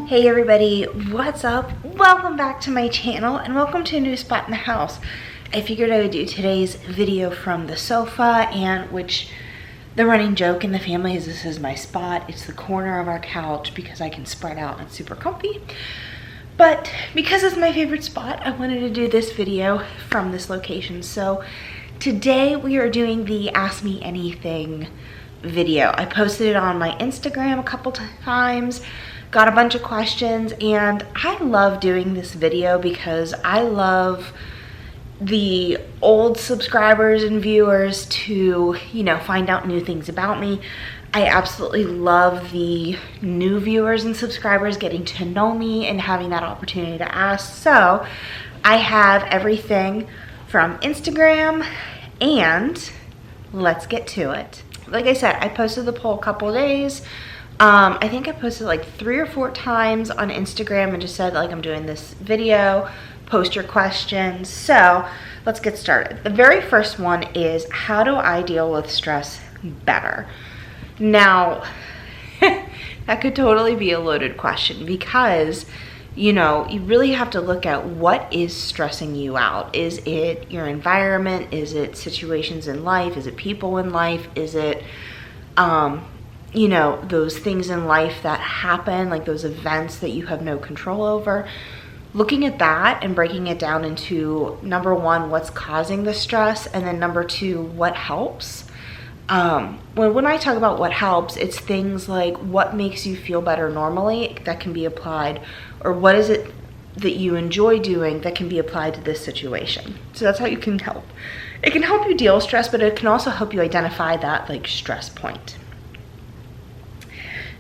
Hey everybody, what's up? Welcome back to my channel and welcome to a new spot in the house. I figured I would do today's video from the sofa, and which the running joke in the family is this is my spot. It's the corner of our couch because I can spread out and it's super comfy. But because it's my favorite spot, I wanted to do this video from this location. So today we are doing the Ask Me Anything video. I posted it on my Instagram a couple times. Got a bunch of questions, and I love doing this video because I love the old subscribers and viewers to, find out new things about me. I absolutely love the new viewers and subscribers getting to know me and having that opportunity to ask. So I have everything from Instagram, and let's get to it. Like I said, I posted the poll a couple days. I think I posted like 3 or 4 times on Instagram and just said like I'm doing this video, post your questions. So let's get started. The very first one is, how do I deal with stress better? Now, that could totally be a loaded question because, you really have to look at what is stressing you out. Is it your environment? Is it situations in life? Is it people in life? Is it, those things in life that happen, like those events that you have no control over? Looking at that and breaking it down into, number 1, what's causing the stress, and then number 2, what helps. When I talk about what helps, it's things like what makes you feel better normally that can be applied, or what is it that you enjoy doing that can be applied to this situation. So that's how you can help. It can help you deal with stress, but it can also help you identify that stress point.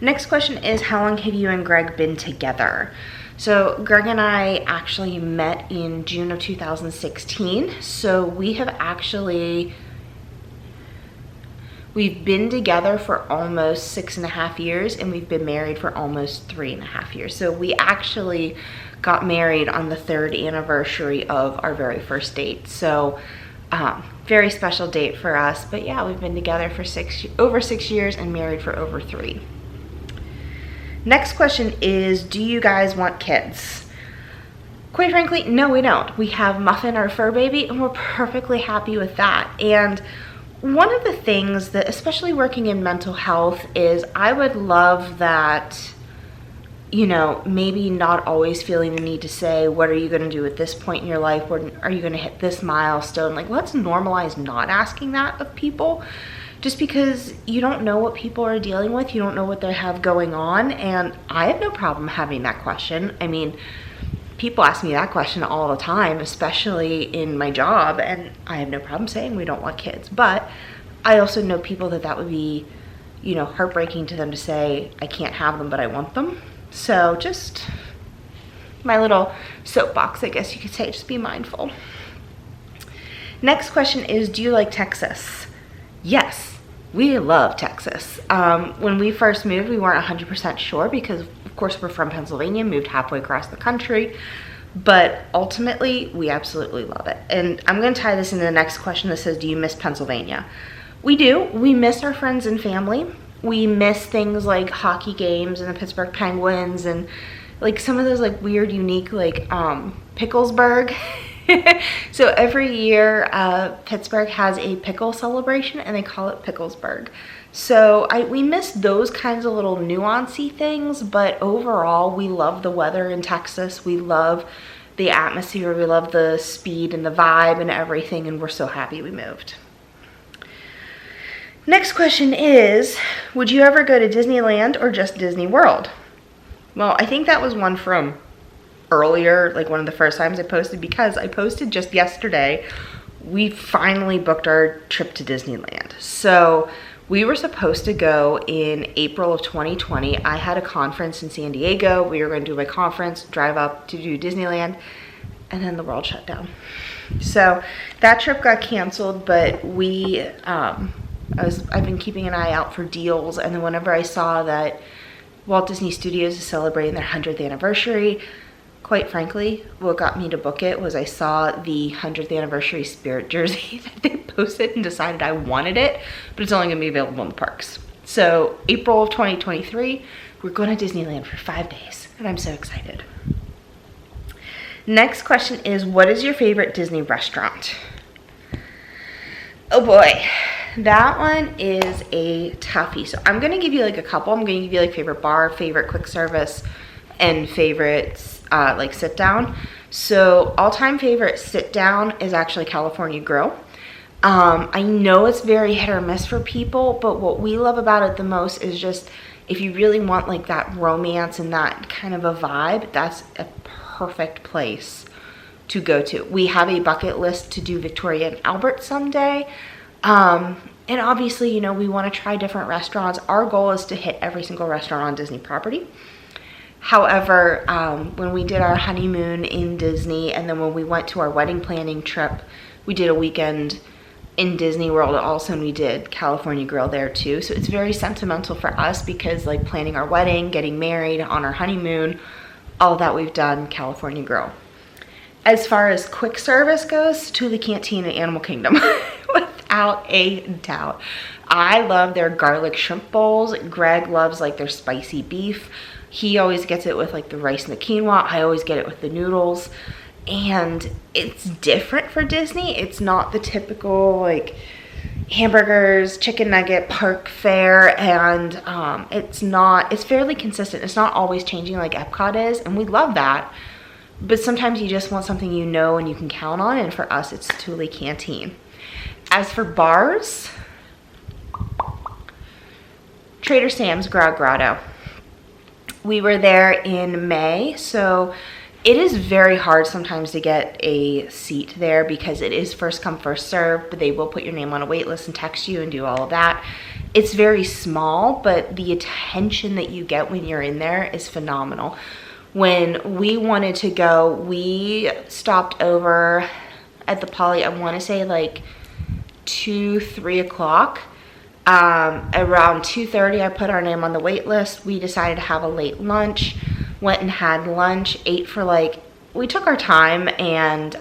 Next question is, how long have you and Greg been together? So Greg and I actually met in June of 2016. So we've been together for almost 6.5 years, and we've been married for almost 3.5 years. So we actually got married on the 3rd anniversary of our very first date. So very special date for us. But yeah, we've been together for over 6 years and married for over 3. Next question is, do you guys want kids? Quite frankly, no, we don't. We have Muffin, our fur baby, and we're perfectly happy with that. And one of the things that, especially working in mental health, is I would love that, maybe not always feeling the need to say, what are you going to do at this point in your life? Or are you going to hit this milestone? Let's normalize not asking that of people. Just because you don't know what people are dealing with, you don't know what they have going on, and I have no problem having that question. I mean, people ask me that question all the time, especially in my job, and I have no problem saying we don't want kids. But I also know people that would be, heartbreaking to them to say, I can't have them, but I want them. So just my little soapbox, I guess you could say, just be mindful. Next question is, do you like Texas? Yes, we love Texas. When we first moved, we weren't 100% sure because, of course, we're from Pennsylvania, moved halfway across the country. But ultimately, we absolutely love it. And I'm going to tie this into the next question that says, do you miss Pennsylvania? We do. We miss our friends and family. We miss things like hockey games and the Pittsburgh Penguins and some of those weird, unique Picklesburg. So every year, Pittsburgh has a pickle celebration, and they call it Picklesburg. So we miss those kinds of little nuancy things, but overall, we love the weather in Texas. We love the atmosphere. We love the speed and the vibe and everything, and we're so happy we moved. Next question is, would you ever go to Disneyland or just Disney World? Well, I think that was one from earlier, one of the first times I posted, because I posted just yesterday, we finally booked our trip to Disneyland. So we were supposed to go in April of 2020. I had a conference in San Diego. We were going to do my conference, drive up to do Disneyland, and then the world shut down. So that trip got canceled, but I've been keeping an eye out for deals, and then whenever I saw that Walt Disney Studios is celebrating their 100th anniversary, quite frankly, what got me to book it was I saw the 100th anniversary Spirit jersey that they posted and decided I wanted it, but it's only going to be available in the parks. So April of 2023, we're going to Disneyland for 5 days. and I'm so excited. Next question is, what is your favorite Disney restaurant? Oh boy, that one is a toughie. So I'm gonna give you like a couple. I'm gonna give you like favorite bar, favorite quick service, and favorites like sit down. So all-time favorite sit down is actually California Grill. I know it's very hit or miss for people, but what we love about it the most is just if you really want like that romance and that kind of a vibe, that's a perfect place to go to. We have a bucket list to do Victoria and Albert someday. And obviously, you know, we want to try different restaurants. Our goal is to hit every single restaurant on Disney property. However, when we did our honeymoon in Disney, and then when we went to our wedding planning trip, we did a weekend in Disney World also, and we did California Grill there too. So it's very sentimental for us because like planning our wedding, getting married, on our honeymoon, all that we've done California Grill. As far as quick service goes, Thule Canteen and Animal Kingdom, without a doubt. I love their garlic shrimp bowls. Greg loves like their spicy beef. He always gets it with like the rice and the quinoa. I always get it with the noodles. And it's different for Disney. It's not the typical like hamburgers, chicken nugget, park fare, and it's fairly consistent. It's not always changing like Epcot is, and we love that. But sometimes you just want something you know and you can count on, and for us, it's Thule Canteen. As for bars, Trader Sam's Grotto. We were there in May, so it is very hard sometimes to get a seat there because it is first come, first serve, but they will put your name on a wait list and text you and do all of that. It's very small, but the attention that you get when you're in there is phenomenal. When we wanted to go, we stopped over at the Poly, I want to say like 2-3 o'clock. Around 2:30, I put our name on the wait list. We decided to have a late lunch, went and had lunch, ate for like, we took our time, and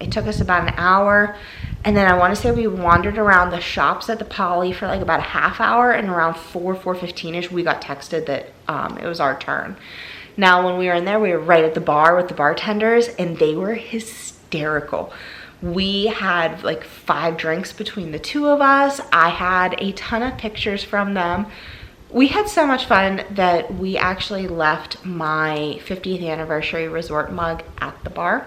it took us about an hour. And then I want to say we wandered around the shops at the Poly for like about a half hour, and around 4:15ish, we got texted that it was our turn. Now, when we were in there, we were right at the bar with the bartenders, and they were hysterical. We had like 5 drinks between the two of us. I had a ton of pictures from them. We had so much fun that we actually left my 50th anniversary resort mug at the bar.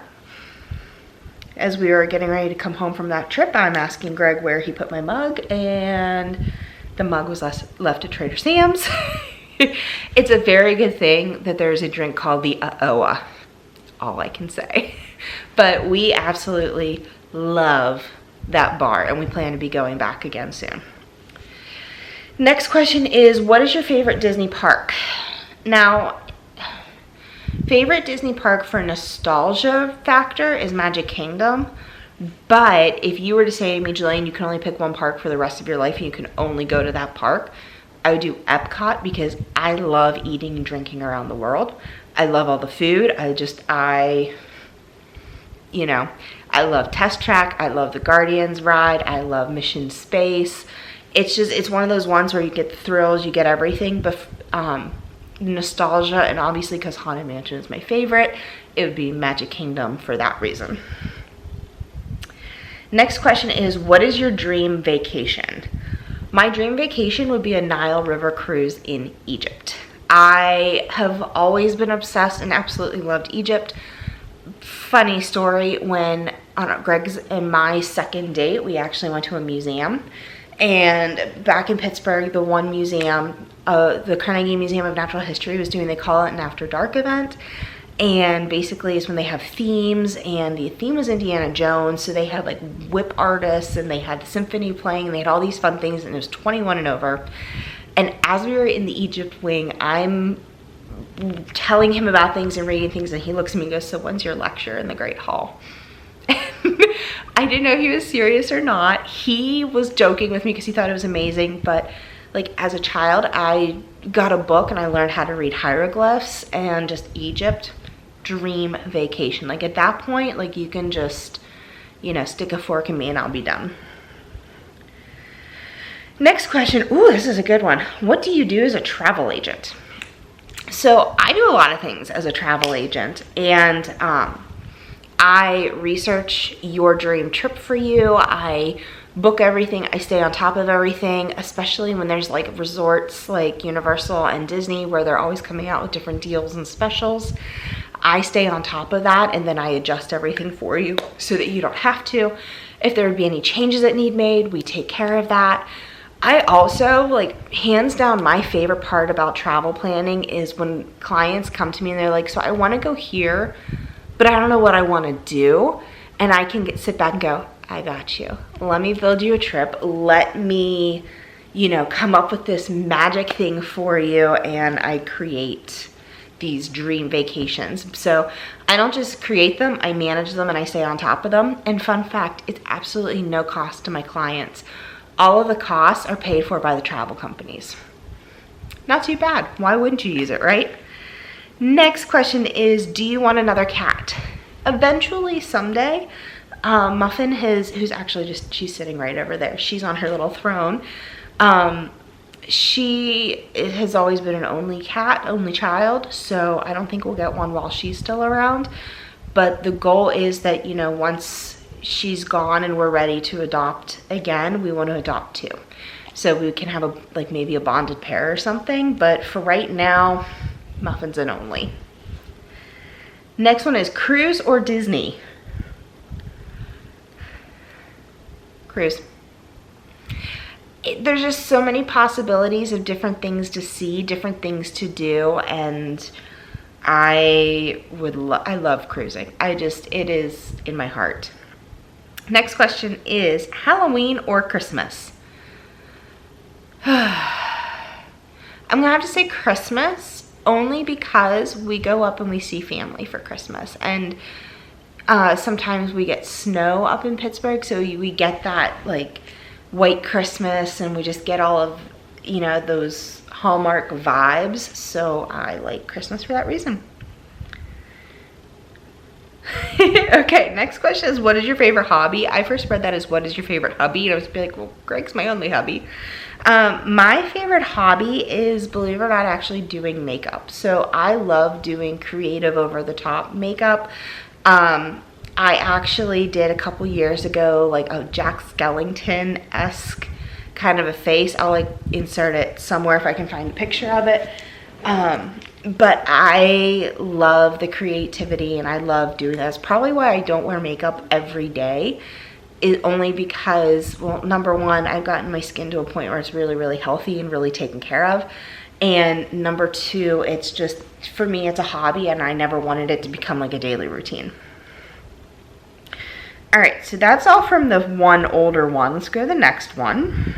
As we were getting ready to come home from that trip, I'm asking Greg where he put my mug, and the mug was left at Trader Sam's. It's a very good thing that there's a drink called the AOA. That's all I can say. But we absolutely love that bar, and we plan to be going back again soon. Next question is, what is your favorite Disney park? Now, favorite Disney park for nostalgia factor is Magic Kingdom. But if you were to say to me, Jalaine, you can only pick one park for the rest of your life and you can only go to that park, I would do Epcot because I love eating and drinking around the world. I love all the food. I love Test Track. I love the Guardians ride. I love Mission Space. It's one of those ones where you get the thrills, you get everything, but nostalgia, and obviously because Haunted Mansion is my favorite, it would be Magic Kingdom for that reason. Next question is, what is your dream vacation? My dream vacation would be a Nile River cruise in Egypt. I have always been obsessed and absolutely loved Egypt. Funny story, when on Greg's and my second date, we actually went to a museum. And back in Pittsburgh, the one museum, the Carnegie Museum of Natural History was doing, they call it an After Dark event. And basically it's when they have themes, and the theme was Indiana Jones. So they had like whip artists, and they had the symphony playing, and they had all these fun things, and it was 21 and over. And as we were in the Egypt wing, I'm telling him about things and reading things, and he looks at me and goes, so when's your lecture in the Great Hall? I didn't know if he was serious or not. He was joking with me because he thought it was amazing, but like as a child, I got a book and I learned how to read hieroglyphs, and just Egypt, dream vacation. Like at that point, like you can just, stick a fork in me and I'll be done. Next question. Ooh, this is a good one. What do you do as a travel agent? So I do a lot of things as a travel agent, and I research your dream trip for you. I book everything. I stay on top of everything, especially when there's like resorts like Universal and Disney where they're always coming out with different deals and specials. I stay on top of that, and then I adjust everything for you so that you don't have to. If there would be any changes that need made, we take care of that. I also, like, hands down, my favorite part about travel planning is when clients come to me and they're like, so I want to go here, but I don't know what I want to do. And I can sit back and go, I got you. Let me build you a trip. Let me, you know, come up with this magic thing for you, and I create these dream vacations. So I don't just create them, I manage them, and I stay on top of them. And fun fact, it's absolutely no cost to my clients. All of the costs are paid for by the travel companies. Not too bad. Why wouldn't you use it, right? Next question is, do you want another cat? Eventually, someday. Muffin who's actually she's sitting right over there. She's on her little throne. She has always been an only child, so I don't think we'll get one while she's still around. But the goal is that, you know, once she's gone and we're ready to adopt again, we want to adopt two. So we can have maybe a bonded pair or something, but for right now, Muffin's an only. Next one is cruise or Disney? Cruise. There's just so many possibilities of different things to see, different things to do, and I love cruising. It is in my heart. Next question is Halloween or Christmas? I'm gonna have to say Christmas, only because we go up and we see family for Christmas, and sometimes we get snow up in Pittsburgh, so we get that like white Christmas, and we just get all of, you know, those Hallmark vibes. So I like Christmas for that reason. Okay, next question is, what is your favorite hobby? I first read that as, what is your favorite hubby? And I was like, well, Greg's my only hubby. My favorite hobby is, believe it or not, actually doing makeup. So I love doing creative over-the-top makeup. I actually did a couple years ago like a Jack Skellington-esque kind of a face. I'll like insert it somewhere if I can find a picture of it. But I love the creativity, and I love doing that. That's probably why I don't wear makeup every day. Only because, well, number one, I've gotten my skin to a point where it's really, really healthy and really taken care of. And number two, it's just, for me, it's a hobby, and I never wanted it to become like a daily routine. All right, so that's all from the one older one. Let's go to the next one.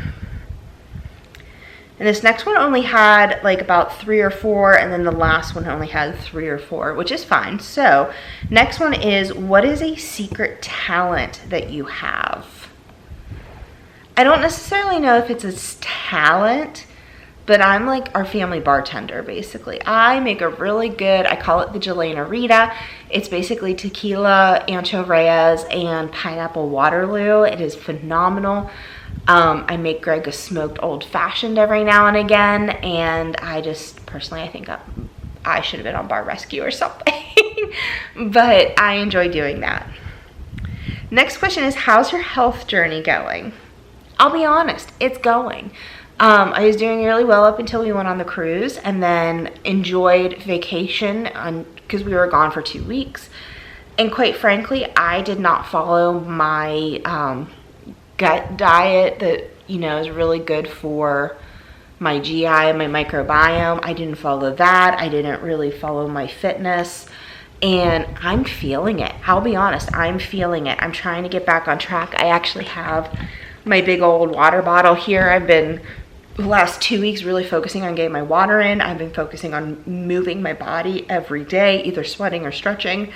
And this next one only had like about 3 or 4, and then the last one only had 3 or 4, which is fine. So next one is, what is a secret talent that you have? I don't necessarily know if it's a talent, but I'm like our family bartender, basically. I make a really good, I call it the Jalaine. It's basically tequila, ancho reyes, and pineapple Waterloo. It is phenomenal. I make Greg a smoked old fashioned every now and again, and I just personally, I think I should have been on Bar Rescue or something, but I enjoy doing that. Next question is, how's your health journey going? I'll be honest, it's going. I was doing really well up until we went on the cruise, and then enjoyed vacation because we were gone for 2 weeks. And quite frankly, I did not follow my gut diet that, you know, is really good for my GI and my microbiome. I didn't follow that. I didn't really follow my fitness, and I'm feeling it. I'll be honest, I'm feeling it. I'm trying to get back on track. I actually have my big old water bottle here. I've been the last 2 weeks really focusing on getting my water in. I've been focusing on moving my body every day, either sweating or stretching.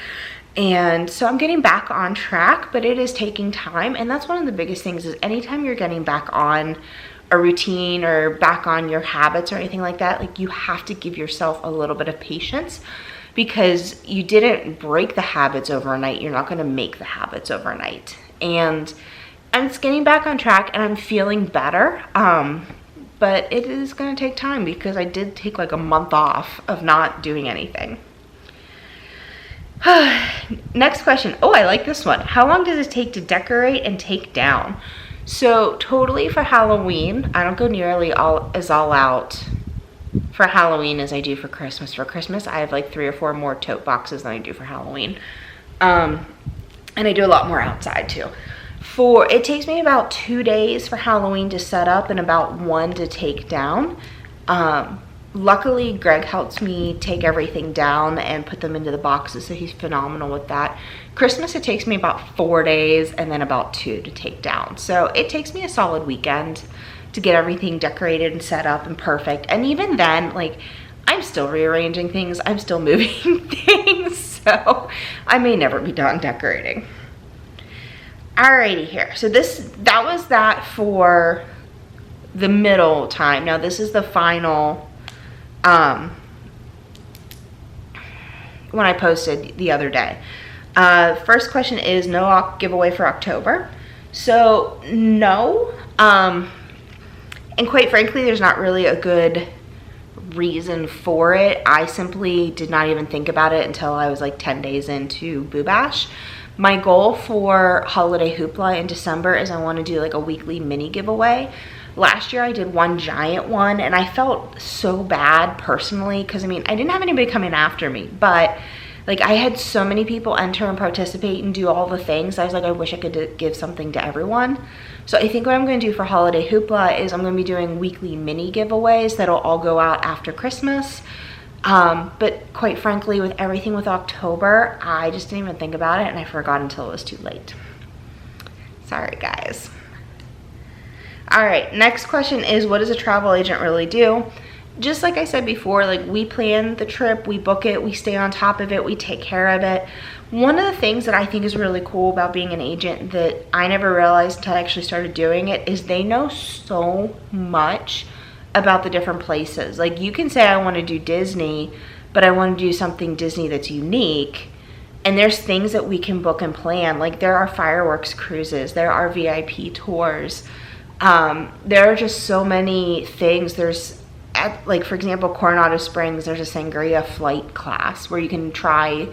And so I'm getting back on track, but it is taking time. And that's one of the biggest things, is anytime you're getting back on a routine or back on your habits or anything like that, like, you have to give yourself a little bit of patience, because you didn't break the habits overnight. You're not going to make the habits overnight. And I'm just getting back on track, and I'm feeling better. but it is gonna take time because I did take like a month off of not doing anything. Next question. Oh, I like this one. How long does it take to decorate and take down? So totally for Halloween, I don't go nearly all out for Halloween as I do for Christmas. For Christmas, I have like 3 or 4 more tote boxes than I do for Halloween. And I do a lot more outside too. It takes me about 2 days for Halloween to set up and about 1 to take down. Luckily, Greg helps me take everything down and put them into the boxes, so he's phenomenal with that. Christmas, it takes me about 4 days and then about 2 to take down. So it takes me a solid weekend to get everything decorated and set up and perfect. And even then, like, I'm still rearranging things. I'm still moving things. So I may never be done decorating. Alrighty here. So that was that for the middle time. Now this is the final when I posted the other day. First question is no giveaway for October. So no, and quite frankly, there's not really a good reason for it. I simply did not even think about it until I was like 10 days into Boo Bash. My goal for Holiday Hoopla in December is I want to do like a weekly mini giveaway. Last year I did one giant one and I felt so bad personally because I mean I didn't have anybody coming after me, but like I had so many people enter and participate and do all the things. I was like, I wish I could give something to everyone. So I think what I'm going to do for Holiday Hoopla is I'm going to be doing weekly mini giveaways that'll all go out after Christmas. But quite frankly, with everything with October, I just didn't even think about it and I forgot until it was too late. Sorry guys. All right, next question is, what does a travel agent really do? Just like I said before, like we plan the trip, we book it, we stay on top of it, we take care of it. One of the things that I think is really cool about being an agent that I never realized until I actually started doing it is they know so much about the different places. Like you can say I want to do Disney, but I want to do something Disney that's unique. And there's things that we can book and plan. Like there are fireworks cruises, there are VIP tours. There are just so many things. There's like for example, Coronado Springs, there's a sangria flight class where you can try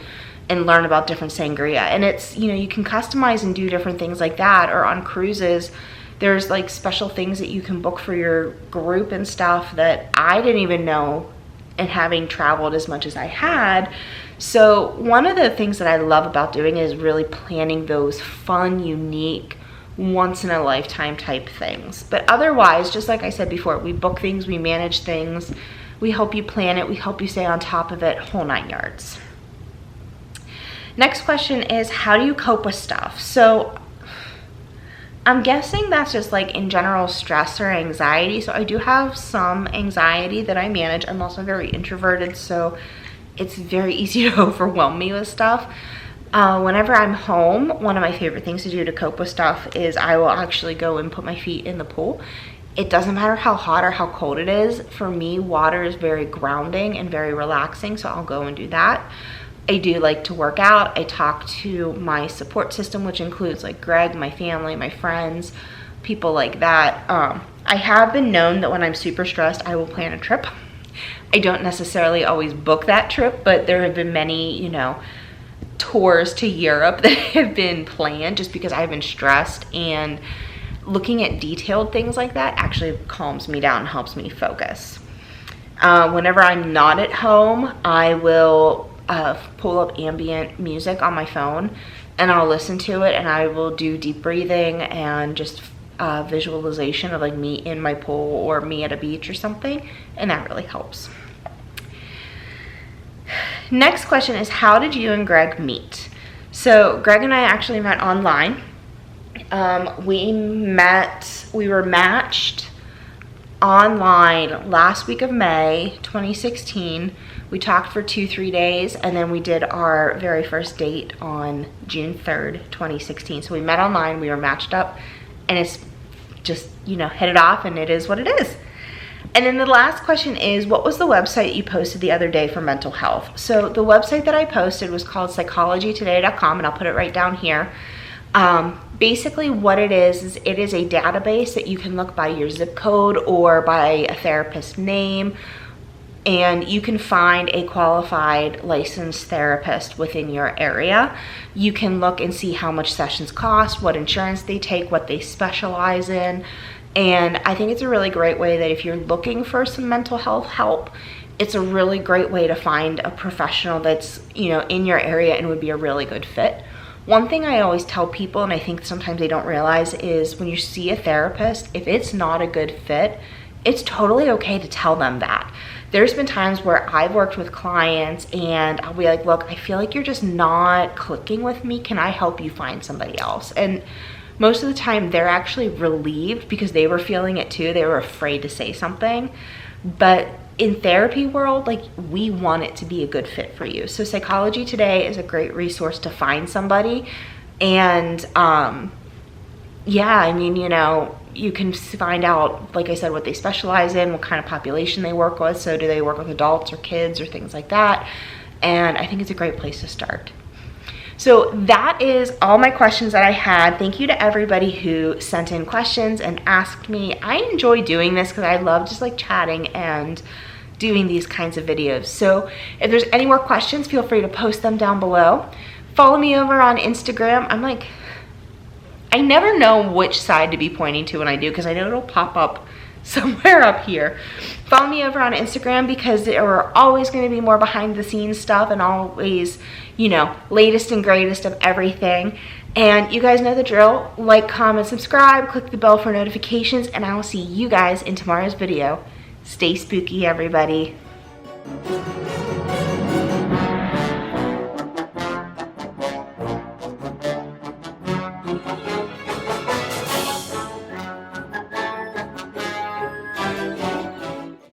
and learn about different sangria. And it's, you know, you can customize and do different things like that. Or on cruises, there's like special things that you can book for your group and stuff that I didn't even know, and having traveled as much as I had. So one of the things that I love about doing is really planning those fun, unique, once in a lifetime type things. But otherwise, just like I said before, we book things, we manage things, we help you plan it, we help you stay on top of it, whole 9 yards. Next question is, how do you cope with stuff? So I'm guessing that's just like in general stress or anxiety. So I do have some anxiety that I manage. I'm also very introverted, so it's very easy to overwhelm me with stuff. Whenever I'm home, one of my favorite things to do to cope with stuff is I will actually go and put my feet in the pool. It doesn't matter how hot or how cold it is. For me, water is very grounding and very relaxing, so I'll go and do that. I do like to work out. I talk to my support system, which includes like Greg, my family, my friends, people like that. I have been known that when I'm super stressed, I will plan a trip. I don't necessarily always book that trip, but there have been many, you know, tours to Europe that have been planned just because I've been stressed, and looking at detailed things like that actually calms me down and helps me focus. Whenever I'm not at home, I will pull up ambient music on my phone and I'll listen to it, and I will do deep breathing and just visualization of like me in my pool or me at a beach or something, and that really helps. Next question is, how did you and Greg meet? So Greg and I actually met online. We were matched online last week of May 2016. We talked for 2-3 days, and then we did our very first date on June 3rd, 2016. So we met online, we were matched up, and it's just, you know, hit it off, and it is what it is. And then the last question is, what was the website you posted the other day for mental health? So the website that I posted was called psychologytoday.com, and I'll put it right down here. Basically what it is it is a database that you can look by your zip code or by a therapist name, and you can find a qualified licensed therapist within your area. You can look and see how much sessions cost, what insurance they take, what they specialize in. And I think it's a really great way that if you're looking for some mental health help, it's a really great way to find a professional that's, you know, in your area and would be a really good fit. One thing I always tell people, and I think sometimes they don't realize, is when you see a therapist, if it's not a good fit, it's totally okay to tell them that. There's been times where I've worked with clients and I'll be like, look, I feel like you're just not clicking with me. Can I help you find somebody else? And most of the time they're actually relieved because they were feeling it too. They were afraid to say something. But in therapy world, like, we want it to be a good fit for you. So Psychology Today is a great resource to find somebody. And yeah, I mean, you know, you can find out, like I said, what they specialize in, what kind of population they work with. So do they work with adults or kids or things like that? And I think it's a great place to start. So that is all my questions that I had. Thank you to everybody who sent in questions and asked me. I enjoy doing this because I love just like chatting and doing these kinds of videos. So if there's any more questions, feel free to post them down below. Follow me over on Instagram. I never know which side to be pointing to when I do, because I know it'll pop up somewhere up here. Follow me over on Instagram because there are always going to be more behind the scenes stuff and always, you know, latest and greatest of everything. And you guys know the drill. Like, comment, subscribe, click the bell for notifications, and I will see you guys in tomorrow's video. Stay spooky, everybody.